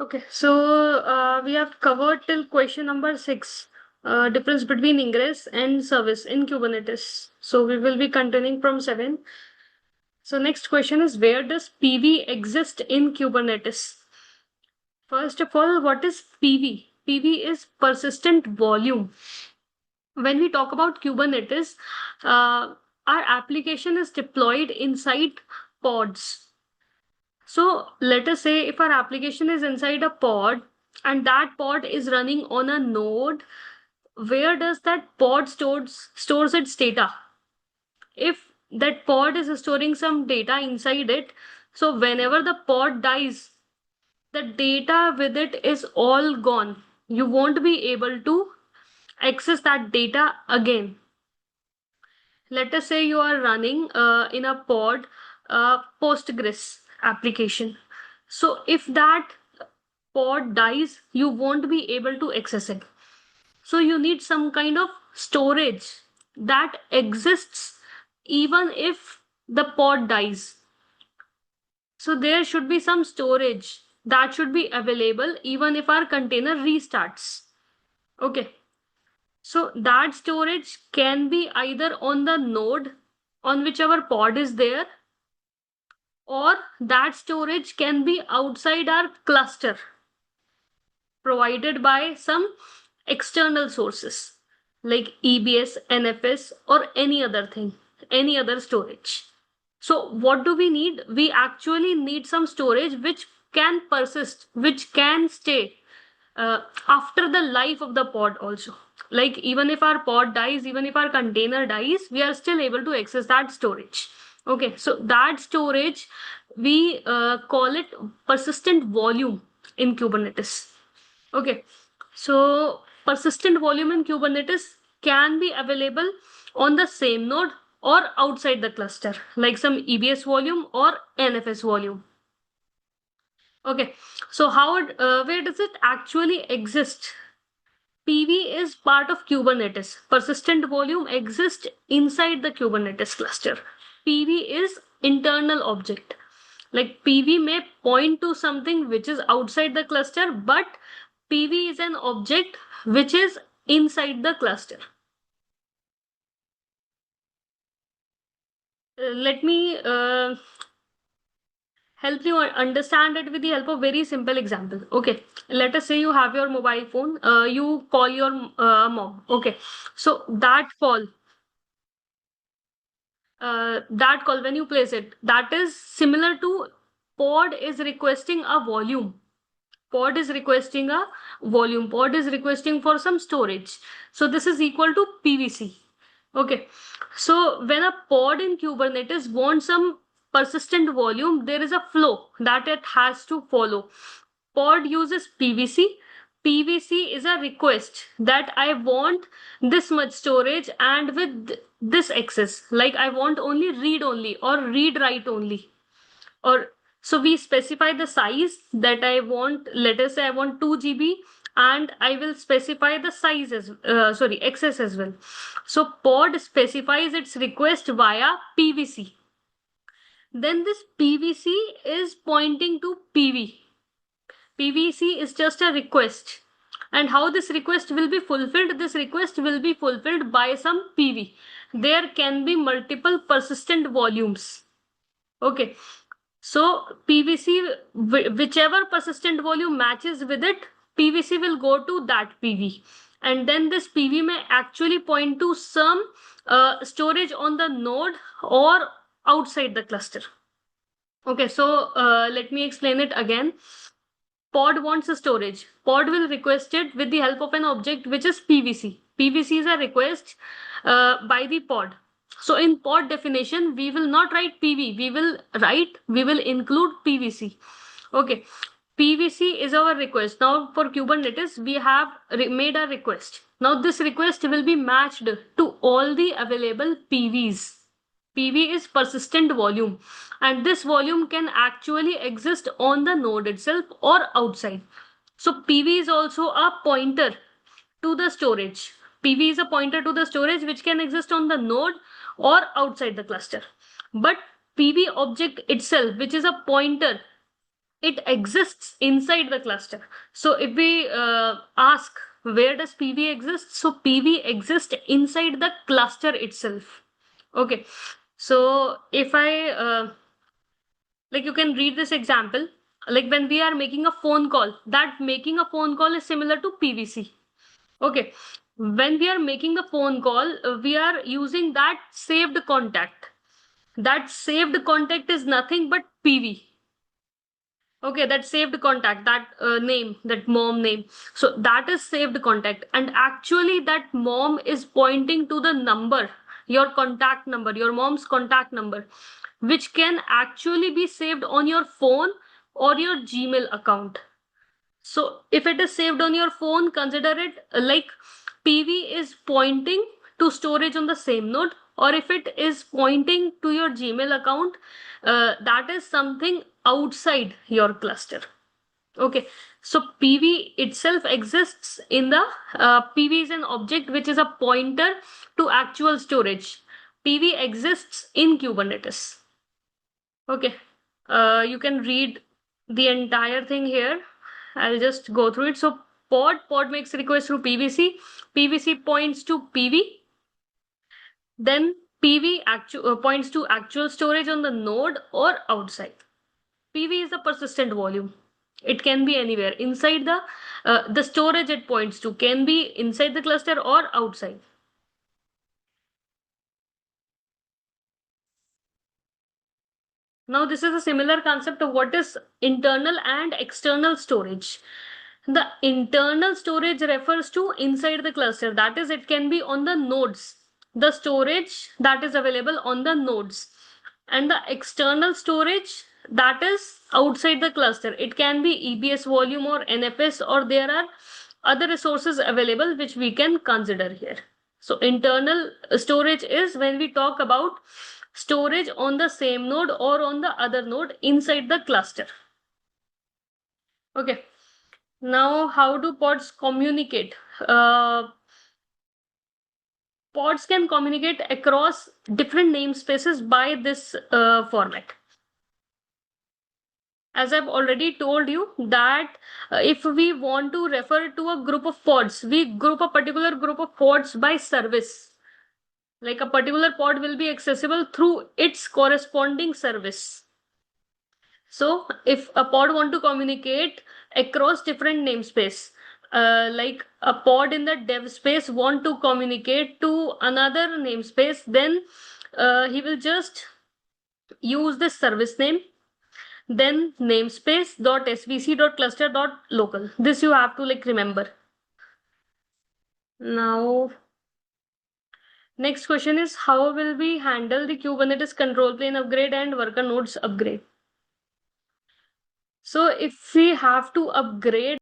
Okay, so we have covered till question number 6, difference between ingress and service in Kubernetes. So we will be continuing from 7. So next question is, where does PV exist in Kubernetes? First of all, what is PV? PV is persistent volume. When we talk about Kubernetes, our application is deployed inside pods. So let us say if our application is inside a pod and that pod is running on a node, where does that pod stores its data? If that pod is storing some data inside it, so whenever the pod dies, the data with it is all gone. You won't be able to access that data again. Let us say you are running in a pod Postgres application. So if that pod dies, you won't be able to access it. So you need some kind of storage that exists even if the pod dies. So there should be some storage that should be available even if our container restarts. Okay. So that storage can be either on the node on which our pod is there, or that storage can be outside our cluster provided by some external sources like EBS, NFS, or any other thing, any other storage. So, what do we need? We actually need some storage which can persist, which can stay after the life of the pod also. Like, even if our pod dies, even if our container dies, we are still able to access that storage. Okay, so that storage we call it persistent volume in Kubernetes. Okay, so persistent volume in Kubernetes can be available on the same node or outside the cluster, like some EBS volume or NFS volume. Okay, so where does it actually exist? PV is part of Kubernetes. Persistent volume exists inside the Kubernetes cluster. PV is internal object. Like PV may point to something which is outside the cluster, but PV is an object which is inside the cluster. Let me help you understand it with the help of very simple example. Okay, let us say you have your mobile phone. You call your mom. Okay, so that call when you place it, that is similar to pod is requesting a volume. Pod is requesting a volume. Pod is requesting for some storage. So this is equal to PVC. Okay. So when a pod in Kubernetes wants some persistent volume, there is a flow that it has to follow. Pod uses PVC. PVC is a request that I want this much storage and with this access. Like I want only read only or read write only. Or so we specify the size that I want. Let us say I want 2 GB and I will specify the size as access as well. So pod specifies its request via PVC. Then this PVC is pointing to PV. PVC is just a request. And how this request will be fulfilled? This request will be fulfilled by some PV. There can be multiple persistent volumes. Okay. So PVC, whichever persistent volume matches with it, PVC will go to that PV. And then this PV may actually point to some storage on the node or outside the cluster. Okay, so let me explain it again. Pod wants a storage. Pod will request it with the help of an object which is PVC. PVC is a request by the pod. So in pod definition, we will not write PV. We will include PVC. Okay. PVC is our request. Now for Kubernetes, we have made a request. Now this request will be matched to all the available PVs. PV is persistent volume, and this volume can actually exist on the node itself or outside. So PV is also a pointer to the storage. PV is a pointer to the storage which can exist on the node or outside the cluster. But PV object itself, which is a pointer it exists inside the cluster. So if we ask where does PV exist, so PV exists inside the cluster itself. Okay, so if I like, you can read this example. Like when we are making a phone call, that making a phone call is similar to PVC. Okay, when we are making a phone call, we are using that saved contact. That saved contact is nothing but PV. Okay, that saved contact, that name, that mom name. So that is saved contact. And actually, that mom is pointing to the number, your contact number, your mom's contact number, which can actually be saved on your phone or your Gmail account. So if it is saved on your phone, consider it like PV is pointing to storage on the same node, or if it is pointing to your Gmail account, that is something outside your cluster. Okay, so PV itself exists in the PV is an object which is a pointer to actual storage. PV exists in Kubernetes. Okay, you can read the entire thing here. I'll just go through it. So pod makes request through PVC. PVC points to PV. Then PV points to actual storage on the node or outside. PV is the persistent volume. It can be anywhere inside the storage it points to can be inside the cluster or outside. Now this is a similar concept of what is internal and external storage. The internal storage refers to inside the cluster. That is, it can be on the nodes, the storage that is available on the nodes. And the external storage that is outside the cluster. It can be EBS volume or NFS, or there are other resources available which we can consider here. So internal storage is when we talk about storage on the same node or on the other node inside the cluster. Okay. Now, how do pods communicate? Pods can communicate across different namespaces by this format. As I've already told you that if we want to refer to a group of pods, we group a particular group of pods by service. Like a particular pod will be accessible through its corresponding service. So if a pod want to communicate across different namespace, like a pod in the dev space want to communicate to another namespace, then he will just use this service name, then namespace dot svc dot cluster dot local. This you have to like remember. Now, next question is, how will we handle the Kubernetes control plane upgrade and worker nodes upgrade? So if we have to upgrade